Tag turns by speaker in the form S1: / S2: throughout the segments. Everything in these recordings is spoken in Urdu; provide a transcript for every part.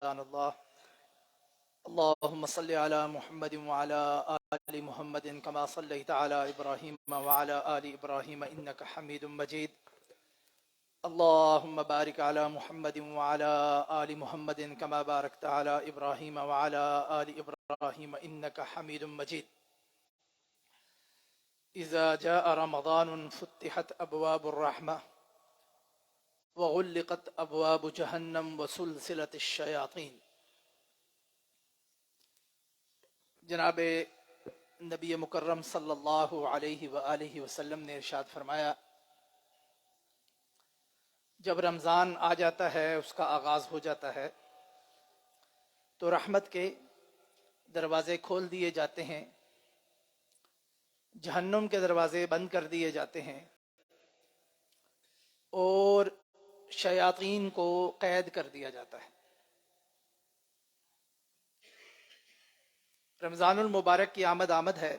S1: الله اللهم صل على محمد وعلى آل محمد كما صليت على إبراهيم وعلى آل إبراهيم إنك حميد مجيد. اللهم بارك على محمد وعلى آل محمد كما باركت على إبراهيم وعلى آل إبراهيم إنك حميد مجيد. إذا جاء رمضان فتحت أبواب الرحمة وغلقت ابواب جہنم وسلسلت الشیاطین. جناب نبی مکرم صلی اللہ علیہ وآلہ وسلم نے ارشاد فرمایا، جب رمضان آ جاتا ہے، اس کا آغاز ہو جاتا ہے، تو رحمت کے دروازے کھول دیے جاتے ہیں، جہنم کے دروازے بند کر دیے جاتے ہیں اور شیاطین کو قید کر دیا جاتا ہے. رمضان المبارک کی آمد ہے.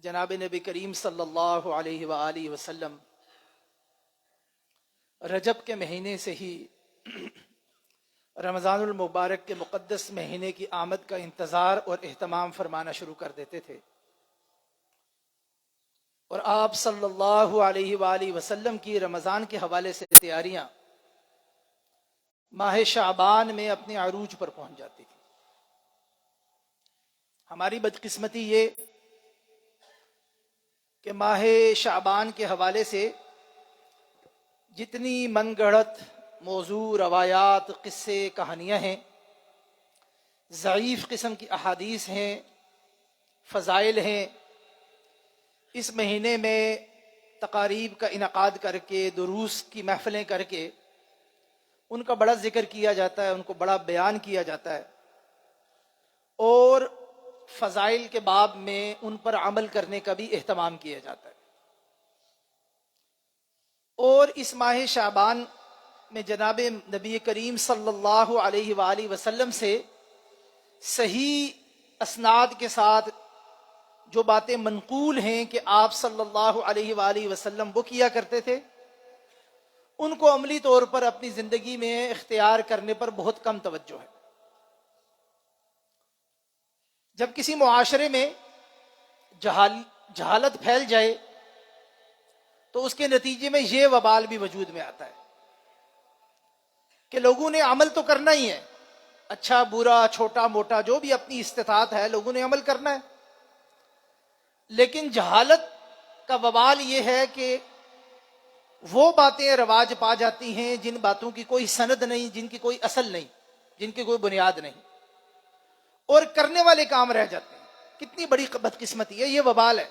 S1: جناب نبی کریم صلی اللہ علیہ وآلہ وسلم رجب کے مہینے سے ہی رمضان المبارک کے مقدس مہینے کی آمد کا انتظار اور اہتمام فرمانا شروع کر دیتے تھے، اور آپ صلی اللہ علیہ وآلہ وسلم کی رمضان کے حوالے سے تیاریاں ماہ شعبان میں اپنے عروج پر پہنچ جاتی تھی. ہماری بدقسمتی یہ کہ ماہ شعبان کے حوالے سے جتنی من گھڑت موضوع، روایات، قصے، کہانیاں ہیں، ضعیف قسم کی احادیث ہیں، فضائل ہیں، اس مہینے میں تقاریب کا انعقاد کر کے، دروس کی محفلیں کر کے ان کا بڑا ذکر کیا جاتا ہے، ان کو بڑا بیان کیا جاتا ہے، اور فضائل کے باب میں ان پر عمل کرنے کا بھی اہتمام کیا جاتا ہے. اور اس ماہ شعبان میں جناب نبی کریم صلی اللہ علیہ وآلہ وسلم سے صحیح اسناد کے ساتھ جو باتیں منقول ہیں کہ آپ صلی اللہ علیہ وآلہ وسلم وہ کیا کرتے تھے، ان کو عملی طور پر اپنی زندگی میں اختیار کرنے پر بہت کم توجہ ہے. جب کسی معاشرے میں جہالت پھیل جائے تو اس کے نتیجے میں یہ وبال بھی وجود میں آتا ہے کہ لوگوں نے عمل تو کرنا ہی ہے، اچھا برا چھوٹا موٹا جو بھی اپنی استطاعت ہے لوگوں نے عمل کرنا ہے، لیکن جہالت کا وبال یہ ہے کہ وہ باتیں رواج پا جاتی ہیں جن باتوں کی کوئی سند نہیں، جن کی کوئی اصل نہیں، جن کی کوئی بنیاد نہیں، اور کرنے والے کام رہ جاتے ہیں. کتنی بڑی بدقسمتی ہے، یہ وبال ہے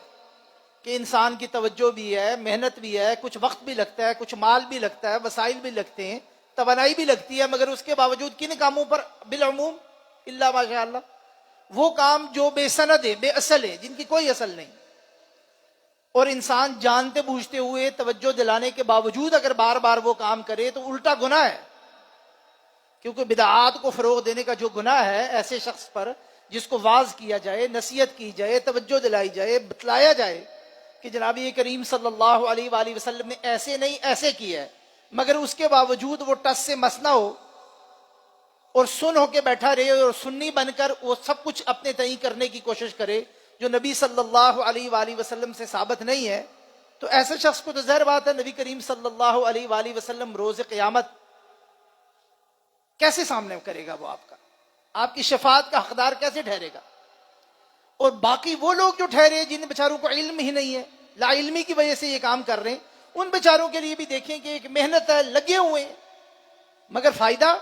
S1: کہ انسان کی توجہ بھی ہے، محنت بھی ہے، کچھ وقت بھی لگتا ہے، کچھ مال بھی لگتا ہے، وسائل بھی لگتے ہیں، توانائی بھی لگتی ہے، مگر اس کے باوجود کن کاموں پر بالعموم الا ماشاء اللہ وہ کام جو بے سند ہے، بے اصل ہے، جن کی کوئی اصل نہیں، اور انسان جانتے بوجھتے ہوئے توجہ دلانے کے باوجود اگر بار بار وہ کام کرے تو الٹا گناہ ہے. کیونکہ بدعات کو فروغ دینے کا جو گناہ ہے ایسے شخص پر جس کو واعظ کیا جائے، نصیحت کی جائے، توجہ دلائی جائے، بتلایا جائے کہ جناب کریم صلی اللہ علیہ وآلہ وسلم نے ایسے نہیں ایسے کیا ہے، مگر اس کے باوجود وہ ٹس سے مس نہ ہو اور سن ہو کے بیٹھا رہے اور سنی بن کر وہ سب کچھ اپنے تئیں کرنے کی کوشش کرے جو نبی صلی اللہ علیہ وآلہ وسلم سے ثابت نہیں ہے، تو ایسے شخص کو تو ظاہر بات ہے نبی کریم صلی اللہ علیہ وآلہ وسلم روز قیامت کیسے سامنے کرے گا، وہ آپ کی شفاعت کا حقدار کیسے ٹھہرے گا. اور باقی وہ لوگ جو ٹھہرے جن بیچاروں کو علم ہی نہیں ہے، لا علمی کی وجہ سے یہ کام کر رہے ہیں، ان بیچاروں کے لیے بھی دیکھیں کہ ایک محنت ہے، لگے ہوئے ہیں، مگر فائدہ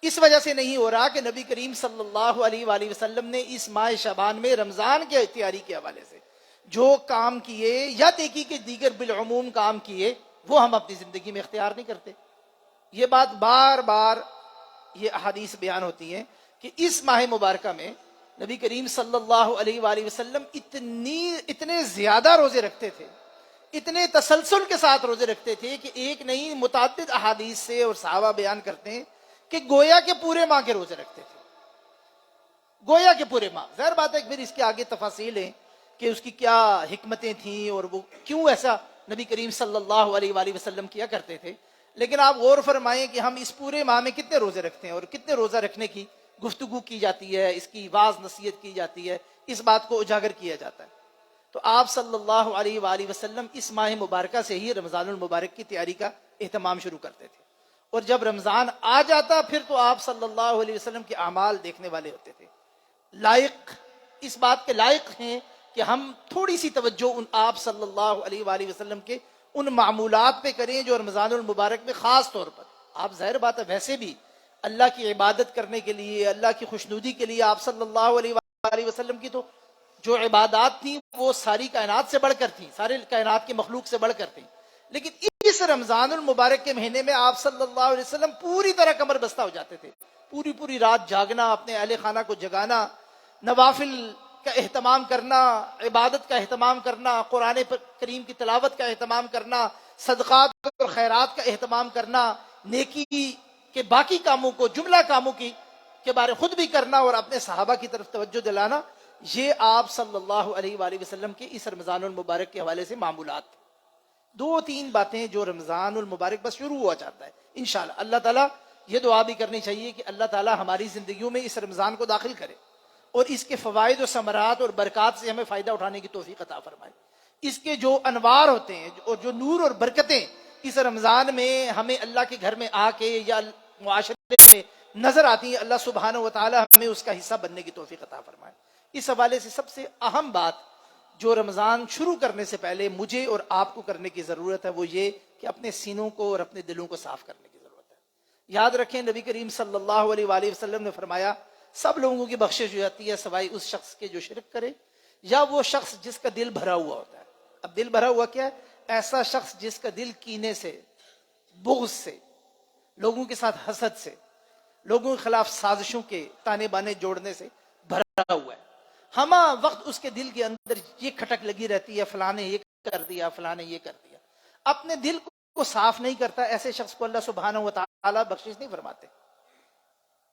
S1: اس وجہ سے نہیں ہو رہا کہ نبی کریم صلی اللہ علیہ وآلہ وسلم نے اس ماہ شعبان میں رمضان کے تیاری کے حوالے سے جو کام کیے یا دیکھی کہ دیگر بالعموم کام کیے وہ ہم اپنی زندگی میں اختیار نہیں کرتے. یہ بات بار بار یہ احادیث بیان ہوتی ہیں کہ اس ماہ مبارکہ میں نبی کریم صلی اللہ علیہ وآلہ وسلم اتنے زیادہ روزے رکھتے تھے، اتنے تسلسل کے ساتھ روزے رکھتے تھے کہ ایک نہیں متعدد احادیث سے اور صحابہ بیان کرتے ہیں کہ گویا کے پورے ماہ کے روزے رکھتے تھے، گویا کے پورے ماہ. ظاہر بات ہے پھر اس کے آگے تفاصیل ہیں کہ اس کی کیا حکمتیں تھیں اور وہ کیوں ایسا نبی کریم صلی اللہ علیہ وآلہ وسلم کیا کرتے تھے، لیکن آپ غور فرمائیں کہ ہم اس پورے ماہ میں کتنے روزے رکھتے ہیں اور کتنے روزہ رکھنے کی گفتگو کی جاتی ہے، اس کی واعظ نصیحت کی جاتی ہے، اس بات کو اجاگر کیا جاتا ہے۔ تو آپ صلی اللہ علیہ وآلہ وسلم اس ماہ مبارکہ سے ہی رمضان المبارک کی تیاری کا اہتمام شروع کرتے تھے، اور جب رمضان آ جاتا پھر تو آپ صلی اللہ علیہ وسلم کے اعمال دیکھنے والے ہوتے تھے۔ لائق، اس بات کے لائق ہیں کہ ہم تھوڑی سی توجہ ان آپ صلی اللہ علیہ وآلہ وسلم کے ان معمولات پہ کریں جو رمضان المبارک میں خاص طور پر، آپ ظاہر بات ہے ویسے بھی اللہ کی عبادت کرنے کے لیے، اللہ کی خوشنودی کے لیے آپ صلی اللہ علیہ وآلہ وسلم کی تو جو عبادات تھیں وہ ساری کائنات سے بڑھ کر تھیں، سارے کائنات کی مخلوق سے بڑھ کر تھیں، لیکن اس رمضان المبارک کے مہینے میں آپ صلی اللہ علیہ وسلم پوری طرح کمر بستہ ہو جاتے تھے، پوری رات جاگنا، اپنے اہل خانہ کو جگانا، نوافل کا اہتمام کرنا، عبادت کا اہتمام کرنا، قرآن کریم کی تلاوت کا اہتمام کرنا، صدقات اور خیرات کا اہتمام کرنا، نیکی کے باقی کاموں کو، جملہ کاموں کی کے بارے خود بھی کرنا اور اپنے صحابہ کی طرف توجہ دلانا، یہ آپ صلی اللہ علیہ وآلہ وسلم کے اس رمضان المبارک کے حوالے سے معمولات تھے۔ دو تین باتیں جو رمضان المبارک بس شروع ہوا چاہتا ہے انشاءاللہ، اللہ تعالیٰ یہ دعا بھی کرنی چاہیے کہ اللہ تعالیٰ ہماری زندگیوں میں اس رمضان کو داخل کرے اور اس کے فوائد و ثمرات اور برکات سے ہمیں فائدہ اٹھانے کی توفیق عطا فرمائے۔ اس کے جو انوار ہوتے ہیں اور جو نور اور برکتیں اس رمضان میں ہمیں اللہ کے گھر میں آ کے یا معاشرے میں نظر آتی ہیں، اللہ سبحانہ و تعالیٰ ہمیں اس کا حصہ بننے کی توفیق عطا فرمائے۔ اس حوالے سے سب سے اہم بات جو رمضان شروع کرنے سے پہلے مجھے اور آپ کو کرنے کی ضرورت ہے وہ یہ کہ اپنے سینوں کو اور اپنے دلوں کو صاف کرنے کی ضرورت ہے۔ یاد رکھیں نبی کریم صلی اللہ علیہ وآلہ وسلم نے فرمایا سب لوگوں کی بخشش ہو جاتی ہے سوائے اس شخص کے جو شرک کرے یا وہ شخص جس کا دل بھرا ہوا ہوتا ہے۔ اب دل بھرا ہوا کیا ہے؟ ایسا شخص جس کا دل کینے سے، بغض سے، لوگوں کے ساتھ حسد سے، لوگوں کے خلاف سازشوں کے تانے بانے جوڑنے سے بھرا ہوا ہے۔ ہما وقت اس کے دل کے اندر یہ کھٹک لگی رہتی ہے، فلاں نے یہ کر دیا، فلاں نے یہ کر دیا۔ اپنے دل کو صاف نہیں کرتا، ایسے شخص کو اللہ سبحانہ و تعالیٰ بخشش نہیں فرماتے،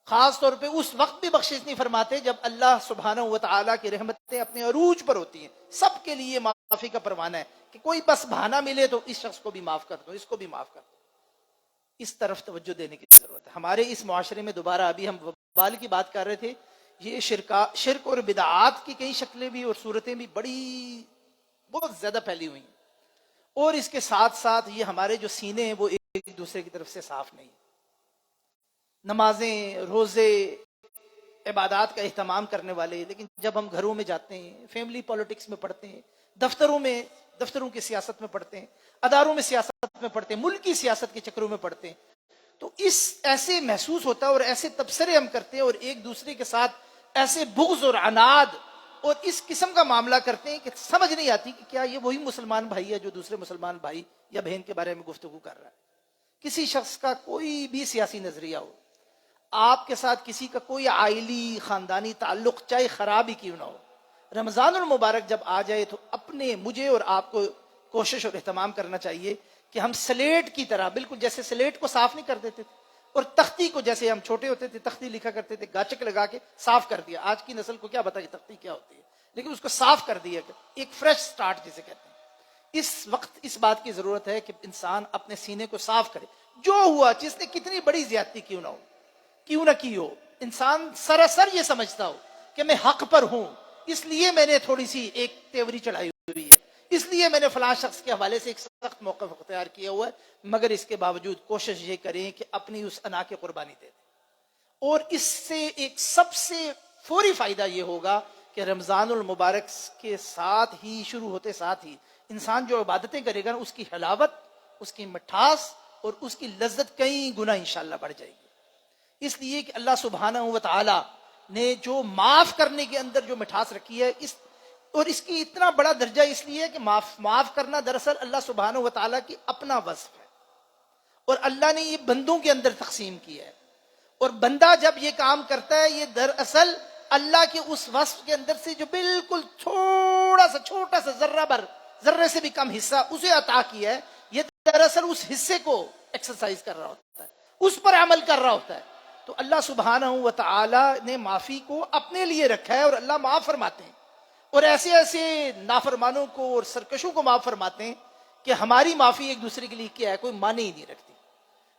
S1: خاص طور پہ اس وقت بھی بخشش نہیں فرماتے جب اللہ سبحانہ و تعالیٰ کی رحمتیں اپنے عروج پر ہوتی ہیں۔ سب کے لیے معافی کا پروانہ ہے کہ کوئی بس بہانہ ملے تو اس شخص کو بھی معاف کر دو، اس کو بھی معاف کر دو۔ اس طرف توجہ دینے کی ضرورت ہے۔ ہمارے اس معاشرے میں دوبارہ ابھی ہم وبال کی بات کر رہے تھے، یہ شرک اور بدعات کی کئی شکلیں بھی اور صورتیں بھی بہت زیادہ پھیلی ہوئی ہیں، اور اس کے ساتھ ساتھ یہ ہمارے جو سینے ہیں وہ ایک دوسرے کی طرف سے صاف نہیں۔ نمازیں، روزے، عبادات کا اہتمام کرنے والے، لیکن جب ہم گھروں میں جاتے ہیں، فیملی پالیٹکس میں پڑھتے ہیں، دفتروں کی سیاست میں پڑھتے ہیں، اداروں میں سیاست میں پڑھتے ہیں، ملکی سیاست کے چکروں میں پڑھتے ہیں، تو اس ایسے محسوس ہوتا ہے اور ایسے تبصرے ہم کرتے ہیں اور ایک دوسرے کے ساتھ ایسے بغض اور عناد اور اس قسم کا معاملہ کرتے ہیں کہ سمجھ نہیں آتی کہ کیا یہ وہی مسلمان بھائی ہے جو دوسرے مسلمان بھائی یا بہن کے بارے میں گفتگو کر رہا ہے۔ کسی شخص کا کوئی بھی سیاسی نظریہ ہو، آپ کے ساتھ کسی کا کوئی عائلی خاندانی تعلق چاہے خراب ہی کیوں نہ ہو، رمضان المبارک جب آ جائے تو مجھے اور آپ کو کوشش اور اہتمام کرنا چاہیے کہ ہم سلیٹ کی طرح، بالکل جیسے سلیٹ کو صاف نہیں کر دیتے تھے اور تختی کو، جیسے ہم چھوٹے ہوتے تھے تختی لکھا کرتے تھے، گاچک لگا کے صاف کر دیا۔ آج کی نسل کو کیا پتا کہ تختی کیا ہوتی ہے، لیکن اس کو صاف کر دیا، ایک فریش سٹارٹ جسے کہتے ہیں۔ اس وقت اس بات کی ضرورت ہے کہ انسان اپنے سینے کو صاف کرے، جو ہوا جس نے کتنی بڑی زیادتی کیوں نہ کی ہو، انسان سراسر یہ سمجھتا ہو کہ میں حق پر ہوں، اس لیے میں نے تھوڑی سی ایک تیوری چڑھائی ہوئی ہے، اس لیے میں نے فلاں شخص کے حوالے سے ایک سخت موقف اختیار کیا ہوا ہے، مگر اس کے باوجود کوشش یہ کریں کہ اپنی اس انا کی قربانی دے دیں۔ اور اس سے ایک سب سے فوری فائدہ یہ ہوگا کہ رمضان المبارک کے ساتھ ہی، شروع ہوتے ساتھ ہی انسان جو عبادتیں کرے گا اس کی حلاوت، اس کی مٹھاس اور اس کی لذت کئی گنا انشاءاللہ بڑھ جائے گی۔ اس لیے کہ اللہ سبحانہ و تعالی نے جو معاف کرنے کے اندر جو مٹھاس رکھی ہے، اور اس کی اتنا بڑا درجہ اس لیے کہ معاف کرنا دراصل اللہ سبحانہ و تعالیٰ کی اپنا وصف ہے، اور اللہ نے یہ بندوں کے اندر تقسیم کیا ہے، اور بندہ جب یہ کام کرتا ہے یہ دراصل اللہ کے اس وصف کے اندر سے جو بالکل چھوٹا سا ذرے سے بھی کم حصہ اسے عطا کیا ہے، یہ دراصل اس حصے کو ایکسرسائز کر رہا ہوتا ہے، اس پر عمل کر رہا ہوتا ہے۔ تو اللہ سبحانہ و تعالی نے معافی کو اپنے لیے رکھا ہے، اور اللہ معاف فرماتے ہیں، اور ایسے نافرمانوں کو اور سرکشوں کو معاف فرماتے ہیں کہ ہماری معافی ایک دوسرے کے لیے کیا ہے، کوئی معنی ہی نہیں رکھتی۔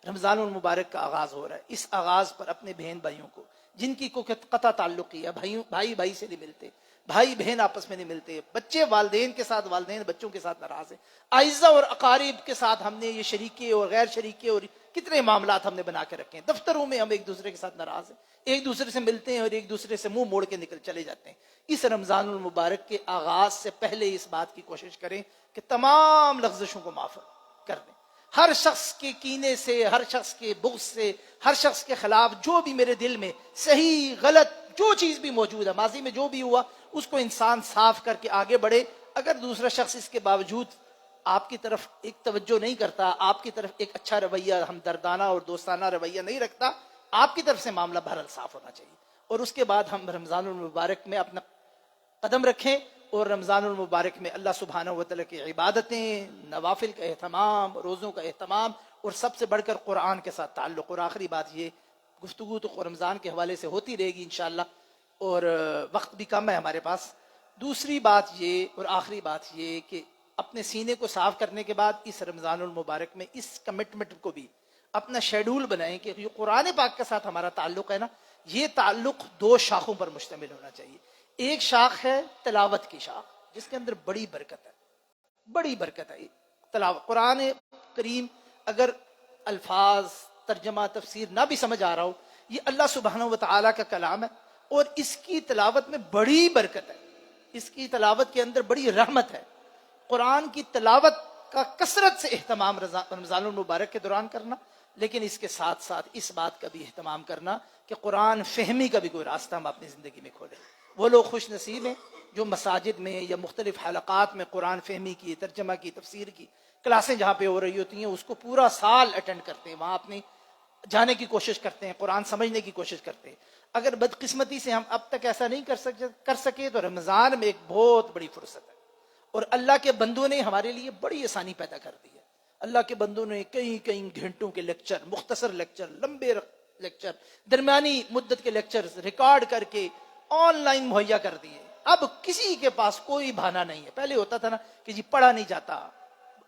S1: رمضان المبارک کا آغاز ہو رہا ہے. اس آغاز پر اپنے بہن بھائیوں کو جن کی کوئی قطع تعلق ہے، بھائی بھائی سے نہیں ملتے، بھائی بہن آپس میں نہیں ملتے، بچے والدین کے ساتھ، والدین بچوں کے ساتھ ناراض ہیں، اعزہ اور اقارب کے ساتھ ہم نے یہ شریکے اور غیر شریکے اور کتنے معاملات ہم نے بنا کے رکھے ہیں. دفتروں میں ہم ایک دوسرے کے ساتھ ناراض ہیں، ایک دوسرے سے ملتے ہیں اور ایک دوسرے سے منہ موڑ کے نکل چلے جاتے ہیں. اس رمضان المبارک کے آغاز سے پہلے اس بات کی کوشش کریں کہ تمام لغزشوں کو معاف کر دیں. ہر شخص کے کینے سے، ہر شخص کے بغض سے، ہر شخص کے خلاف جو بھی میرے دل میں صحیح غلط جو چیز بھی موجود ہے، ماضی میں جو بھی ہوا، اس کو انسان صاف کر کے آگے بڑھے. اگر دوسرا شخص اس کے باوجود آپ کی طرف ایک توجہ نہیں کرتا، آپ کی طرف ایک اچھا رویہ، ہمدردانہ اور دوستانہ رویہ نہیں رکھتا، آپ کی طرف سے معاملہ بہرحال صاف ہونا چاہیے. اور اس کے بعد ہم رمضان المبارک میں اپنا قدم رکھیں اور رمضان المبارک میں اللہ سبحانہ و تعالیٰ کی عبادتیں، نوافل کا اہتمام، روزوں کا اہتمام، اور سب سے بڑھ کر قرآن کے ساتھ تعلق. اور آخری بات یہ، گفتگو تو رمضان کے حوالے سے ہوتی رہے گی انشاءاللہ، اور وقت بھی کم ہے ہمارے پاس. دوسری بات یہ اور آخری بات یہ کہ اپنے سینے کو صاف کرنے کے بعد اس رمضان المبارک میں اس کمٹمنٹ کو بھی اپنا شیڈول بنائیں کہ یہ قرآن پاک کے ساتھ ہمارا تعلق ہے نا، یہ تعلق دو شاخوں پر مشتمل ہونا چاہیے. ایک شاخ ہے تلاوت کی شاخ، جس کے اندر بڑی برکت ہے، بڑی برکت ہے. تلاوت قرآن کریم اگر الفاظ، ترجمہ، تفسیر نہ بھی سمجھ آ رہا ہو، یہ اللہ سبحانہ و تعالیٰ کا کلام ہے اور اس کی تلاوت میں بڑی برکت ہے، اس کی تلاوت کے اندر بڑی رحمت ہے. قرآن کی تلاوت کا کثرت سے اہتمام رمضان المبارک کے دوران کرنا، لیکن اس کے ساتھ ساتھ اس بات کا بھی اہتمام کرنا کہ قرآن فہمی کا بھی کوئی راستہ ہم اپنی زندگی میں کھولیں. وہ لوگ خوش نصیب ہیں جو مساجد میں یا مختلف حلقات میں قرآن فہمی کی، ترجمہ کی، تفسیر کی کلاسیں جہاں پہ ہو رہی ہوتی ہیں اس کو پورا سال اٹینڈ کرتے ہیں، وہاں اپنی جانے کی کوشش کرتے ہیں، قرآن سمجھنے کی کوشش کرتے ہیں. اگر بدقسمتی سے ہم اب تک ایسا نہیں کر سکے تو رمضان میں ایک بہت بڑی فرصت ہے اور اللہ کے بندوں نے ہمارے لیے بڑی آسانی پیدا کر دی ہے. اللہ کے بندوں نے کئی گھنٹوں کے لیکچر، مختصر لیکچر، لمبے لیکچر، درمیانی مدت کے لیکچر ریکارڈ کر کے آن لائن مہیا کر دیے. اب کسی کے پاس کوئی بہانہ نہیں ہے. پہلے ہوتا تھا نا کہ جی پڑھا نہیں جاتا،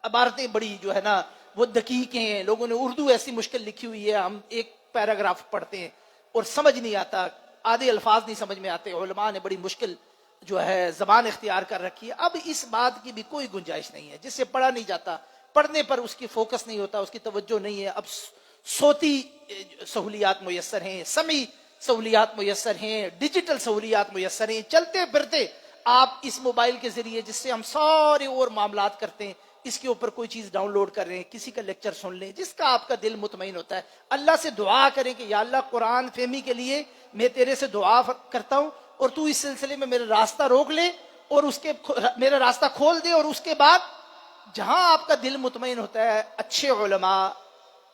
S1: عبارتیں بڑی جو ہے نا وہ دقیق ہیں، لوگوں نے اردو ایسی مشکل لکھی ہوئی ہے، ہم ایک پیراگراف پڑھتے ہیں اور سمجھ نہیں آتا، آدھے الفاظ نہیں سمجھ میں آتے. علماء نے بڑی مشکل جو ہے زبان اختیار کر رکھی ہے. اب اس بات کی بھی کوئی گنجائش نہیں ہے. جس سے پڑھا نہیں جاتا، پڑھنے پر اس کی فوکس نہیں ہوتا، اس کی توجہ نہیں ہے. اب صوتی سہولیات میسر ہیں، سمعی سہولیات میسر ہیں، ڈیجیٹل سہولیات میسر ہیں. چلتے پھرتے آپ اس موبائل کے ذریعے جس سے ہم سارے اور معاملات کرتے ہیں، اس کے اوپر کوئی چیز ڈاؤن لوڈ کر رہے ہیں، کسی کا لیکچر سن لیں، جس کا آپ کا دل مطمئن ہوتا ہے. اللہ سے دعا کریں کہ یا اللہ قرآن فہمی کے لیے میں تیرے سے دعا کرتا ہوں اور تو اس سلسلے میں میرا راستہ روک لے اور میرا راستہ کھول دے. اور اس کے بعد جہاں آپ کا دل مطمئن ہوتا ہے، اچھے علماء،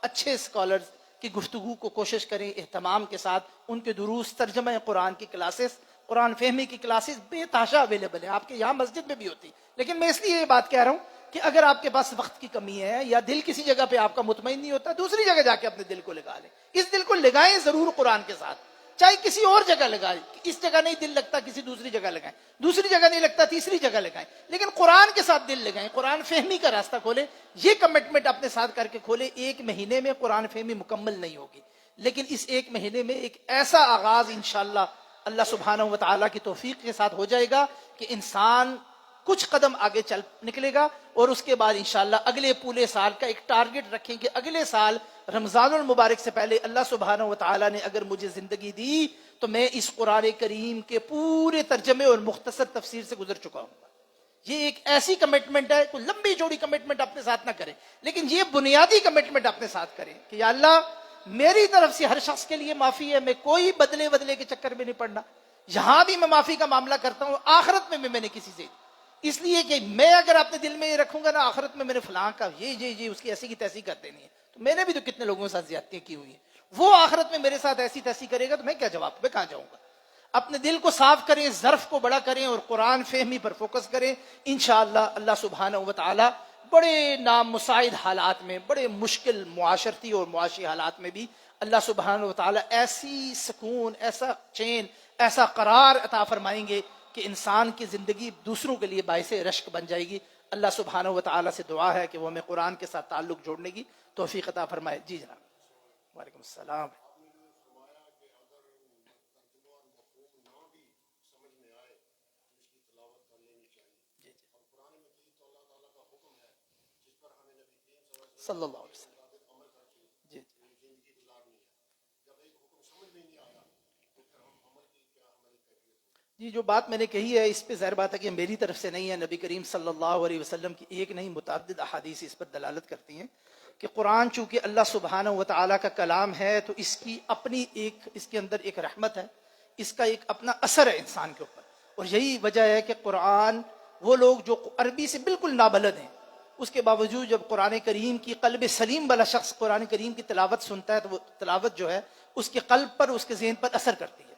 S1: اچھے اسکالرز کی گفتگو کو کوشش کریں اہتمام کے ساتھ. ان کے دروس، ترجمہ قرآن کی کلاسز، قرآن فہمی کی کلاسز بے تحاشا اویلیبل ہیں. آپ کے یہاں مسجد میں بھی ہوتی، لیکن میں اس لیے یہ بات کہہ رہا ہوں کہ اگر آپ کے پاس وقت کی کمی ہے یا دل کسی جگہ پہ آپ کا مطمئن نہیں ہوتا، دوسری جگہ جا کے اپنے دل کو لگا لیں. اس دل کو لگائیں ضرور قرآن کے ساتھ، چاہے کسی اور جگہ لگائیں. اس جگہ نہیں دل لگتا کسی دوسری جگہ لگائیں، دوسری جگہ نہیں لگتا تیسری جگہ لگائیں، لیکن قرآن کے ساتھ دل لگائیں. قرآن فہمی کا راستہ کھولیں. یہ کمٹمنٹ اپنے ساتھ کر کے کھولیں. ایک مہینے میں قرآن فہمی مکمل نہیں ہوگی، لیکن اس ایک مہینے میں ایک ایسا آغاز انشاءاللہ اللہ سبحانہ و تعالیٰ کی توفیق کے ساتھ ہو جائے گا کہ انسان کچھ قدم آگے چل نکلے گا. اور اس کے بعد انشاءاللہ اگلے پورے سال کا ایک ٹارگٹ رکھیں کہ اگلے سال رمضان المبارک سے پہلے اللہ سبحانہ و تعالیٰ نے اگر مجھے زندگی دی تو میں اس قرآن کریم کے پورے ترجمے اور مختصر تفسیر سے گزر چکا ہوں. یہ ایک ایسی کمٹمنٹ ہے، کوئی لمبی چوڑی کمٹمنٹ اپنے ساتھ نہ کریں، لیکن یہ بنیادی کمٹمنٹ اپنے ساتھ کریں کہ یا اللہ میری طرف سے ہر شخص کے لیے معافی ہے، میں کوئی بدلے کے چکر میں نہیں پڑنا. یہاں بھی میں معافی کا معاملہ کرتا ہوں، آخرت میں نے کسی سے، اس لیے کہ میں اگر اپنے دل میں یہ رکھوں گا نا آخرت میں نے فلاں کا یہ اس کی ایسی کی تیسی کر دینی ہے، تو میں نے بھی تو کتنے لوگوں کے ساتھ زیادتیاں کی ہوئی ہیں، وہ آخرت میں میرے ساتھ ایسی تیسی کرے گا تو میں کیا جواب، میں کہاں جاؤں گا. اپنے دل کو صاف کریں، ظرف کو بڑا کریں اور قرآن فہمی پر فوکس کریں. انشاءاللہ اللہ سبحانہ و تعالی بڑے نامساعد حالات میں، بڑے مشکل معاشرتی اور معاشی حالات میں بھی اللہ سبحانہ و تعالی ایسی سکون، ایسا چین، ایسا قرار عطا فرمائیں گے کہ انسان کی زندگی دوسروں کے لیے باعث رشک بن جائے گی. اللہ سبحانہ و تعالی سے دعا ہے کہ وہ ہمیں قرآن کے ساتھ تعلق جوڑنے کی توفیق عطا فرمائے. جی جناب. وعلیکم السلام. صلی اللہ علیہ وسلم. جی جی جو بات میں نے کہی ہے اس پہ ظاہر بات ہے کہ میری طرف سے نہیں ہے، نبی کریم صلی اللہ علیہ وسلم کی ایک نہیں متعدد احادیث اس پر دلالت کرتی ہیں کہ قرآن چونکہ اللہ سبحانہ و تعالیٰ کا کلام ہے تو اس کی اپنی اس کے اندر ایک رحمت ہے، اس کا ایک اپنا اثر ہے انسان کے اوپر. اور یہی وجہ ہے کہ قرآن، وہ لوگ جو عربی سے بالکل نابلد ہیں، اس کے باوجود جب قرآن کریم کی قلب سلیم والا شخص قرآن کریم کی تلاوت سنتا ہے تو وہ تلاوت جو ہے اس کے قلب پر، اس کے ذہن پر اثر کرتی ہے،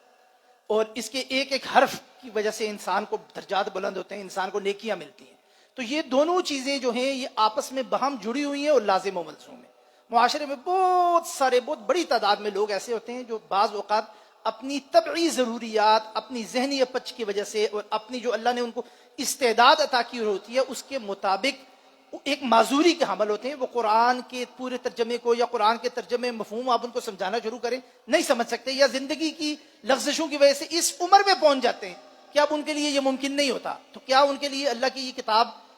S1: اور اس کے ایک ایک حرف کی وجہ سے انسان کو درجات بلند ہوتے ہیں، انسان کو نیکیاں ملتی ہیں. تو یہ دونوں چیزیں جو ہیں یہ آپس میں باہم جڑی ہوئی ہیں اور لازم و ملزوم ہیں. معاشرے میں بہت بڑی تعداد میں لوگ ایسے ہوتے ہیں جو بعض اوقات اپنی طبعی ضروریات، اپنی ذہنی اپچ کی وجہ سے اور اپنی جو اللہ نے ان کو استعداد عطا کی ہوتی ہے اس کے مطابق ایک معذوری کے حامل ہوتے ہیں. وہ قرآن کے پورے ترجمے کو یا قرآن کے ترجمے مفہوم آپ ان کو سمجھانا شروع کریں نہیں سمجھ سکتے، یا زندگی کی لغزشوں کی وجہ سے اس عمر میں پہنچ جاتے ہیں کہ اب ان کے لیے یہ ممکن نہیں ہوتا. تو کیا ان کے لیے اللہ کی یہ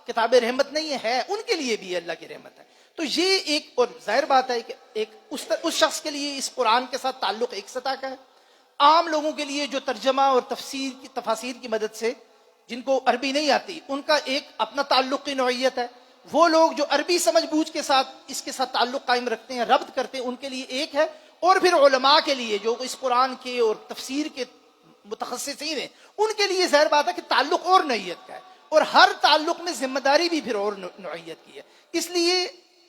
S1: کتاب رحمت نہیں ہے؟ ان کے لیے بھی اللہ کی رحمت ہے. تو یہ ایک، اور ظاہر بات ہے کہ ایک اس شخص کے لیے اس قرآن کے ساتھ تعلق ایک سطح کا ہے. عام لوگوں کے لیے جو ترجمہ اور تفاسیر کی مدد سے جن کو عربی نہیں آتی ان کا ایک اپنا تعلق کی نوعیت ہے. وہ لوگ جو عربی سمجھ بوجھ کے ساتھ اس کے ساتھ تعلق قائم رکھتے ہیں، ربط کرتے ہیں، ان کے لیے ایک ہے. اور پھر علماء کے لیے جو اس قرآن کے اور تفسیر کے متخصصین ہیں ان کے لیے ظاہر بات ہے کہ تعلق اور نوعیت کا ہے، اور ہر تعلق میں ذمہ داری بھی پھر اور نوعیت کی ہے. اس لیے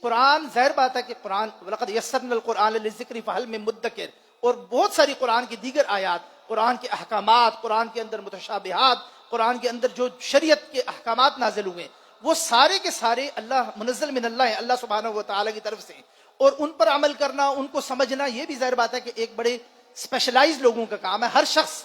S1: قرآن، ظاہر بات ہے کہ قرآن وَلَقَدْ يَسَّرْنَا الْقُرْآنَ لِلذِّكْرِ فَهَلْ مِن مُدَّكِرٍ، اور بہت ساری قرآن کی دیگر آیات، قرآن کے احکامات، قرآن کے اندر متشابہات، قرآن کے اندر جو شریعت کے احکامات نازل ہوئے وہ سارے کے سارے اللہ منزل من اللہ ہیں، اللہ سبحانہ و تعالیٰ کی طرف سے ہیں. اور ان پر عمل کرنا، ان کو سمجھنا، یہ بھی ظاہر بات ہے کہ ایک بڑے اسپیشلائز لوگوں کا کام ہے. ہر شخص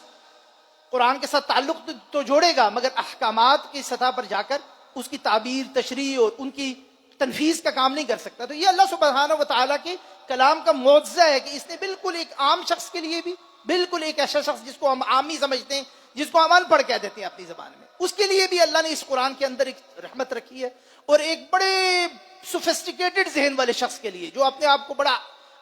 S1: قرآن کے ساتھ تعلق تو جوڑے گا مگر احکامات کی سطح پر جا کر اس کی تعبیر، تشریح اور ان کی تنفیذ کا کام نہیں کر سکتا. تو یہ اللہ سبحانہ و تعالیٰ کے کلام کا معجزہ ہے کہ اس نے بالکل ایک عام شخص کے لیے بھی، بالکل ایک ایسا شخص جس کو ہم عامی سمجھتے ہیں، جس کو ہم ان پڑھ کہہ دیتے ہیں اپنی زبان میں، اس کے لیے بھی اللہ نے اس قرآن کے اندر ایک رحمت رکھی ہے. اور ایک بڑے سوفسٹیکیٹڈ ذہن والے شخص کے لیے جو اپنے آپ کو بڑا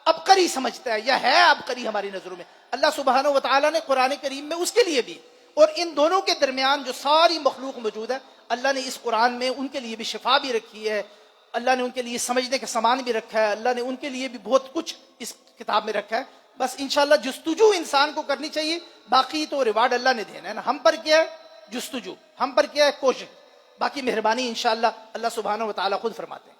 S1: عبقری سمجھتا ہے یا ہے عبقری ہماری نظروں میں، اللہ سبحانہ و تعالیٰ نے قرآن کریم میں اس کے لیے بھی، اور ان دونوں کے درمیان جو ساری مخلوق موجود ہے اللہ نے اس قرآن میں ان کے لیے بھی شفا بھی رکھی ہے، اللہ نے ان کے لیے سمجھنے کا سامان بھی رکھا ہے، اللہ نے ان کے لیے بھی بہت کچھ اس کتاب میں رکھا ہے. بس انشاءاللہ جستجو انسان کو کرنی چاہیے، باقی تو ریوارڈ اللہ نے دینا ہے نا. ہم پر کیا ہے جستجو، ہم پر کیا ہے کوشش، باقی مہربانی انشاءاللہ اللہ سبحانہ و تعالیٰ خود فرماتے ہیں.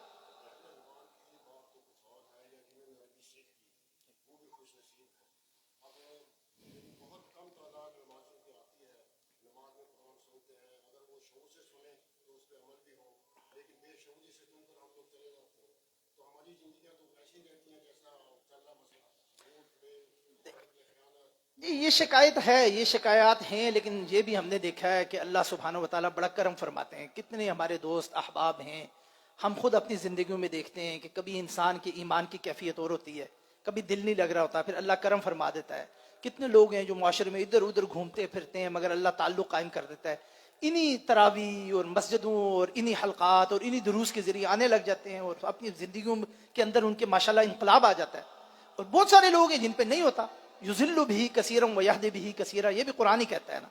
S1: یہ شکایت ہے، یہ شکایات ہیں، لیکن یہ بھی ہم نے دیکھا ہے کہ اللہ سبحانہ و تعالیٰ بڑا کرم فرماتے ہیں. کتنے ہمارے دوست احباب ہیں، ہم خود اپنی زندگیوں میں دیکھتے ہیں کہ کبھی انسان کے ایمان کی کیفیت اور ہوتی ہے، کبھی دل نہیں لگ رہا ہوتا، پھر اللہ کرم فرما دیتا ہے. کتنے لوگ ہیں جو معاشرے میں ادھر ادھر گھومتے پھرتے ہیں مگر اللہ تعلق قائم کر دیتا ہے. انہی تراویح اور مسجدوں اور انہی حلقات اور انہی دروس کے ذریعے آنے لگ جاتے ہیں اور اپنی زندگیوں کے اندر ان کے ماشاءاللہ انقلاب آ جاتا ہے. اور بہت سارے لوگ ہیں جن پہ نہیں ہوتا، یذل بھی کثیرا ویہدی بھی کثیرا، یہ بھی قرآن ہی کہتا ہے نا.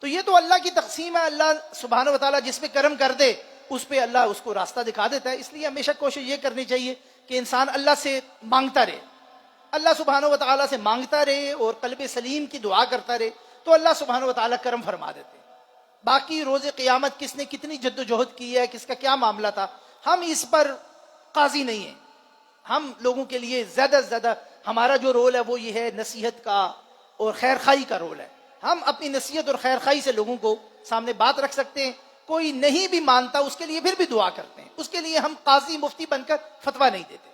S1: تو یہ تو اللہ کی تقسیم ہے، اللہ سبحانہ و تعالیٰ جس پہ کرم کر دے اس پہ اللہ اس کو راستہ دکھا دیتا ہے. اس لیے ہمیشہ کوشش یہ کرنی چاہیے کہ انسان اللہ سے مانگتا رہے، اللہ سبحانہ و تعالیٰ سے مانگتا رہے اور قلب سلیم کی دعا کرتا رہے تو اللہ سبحانہ و تعالیٰ کرم فرما دیتے. باقی روز قیامت کس نے کتنی جد و جہد کی ہے، کس کا کیا معاملہ تھا، ہم اس پر قاضی نہیں ہیں. ہم لوگوں کے لیے زیادہ سے زیادہ ہمارا جو رول ہے وہ یہ ہے نصیحت کا اور خیر خواہی کا رول ہے. ہم اپنی نصیحت اور خیر خواہی سے لوگوں کو سامنے بات رکھ سکتے ہیں. کوئی نہیں بھی مانتا اس کے لیے پھر بھی دعا کرتے ہیں، اس کے لیے ہم قاضی مفتی بن کر فتویٰ نہیں دیتے.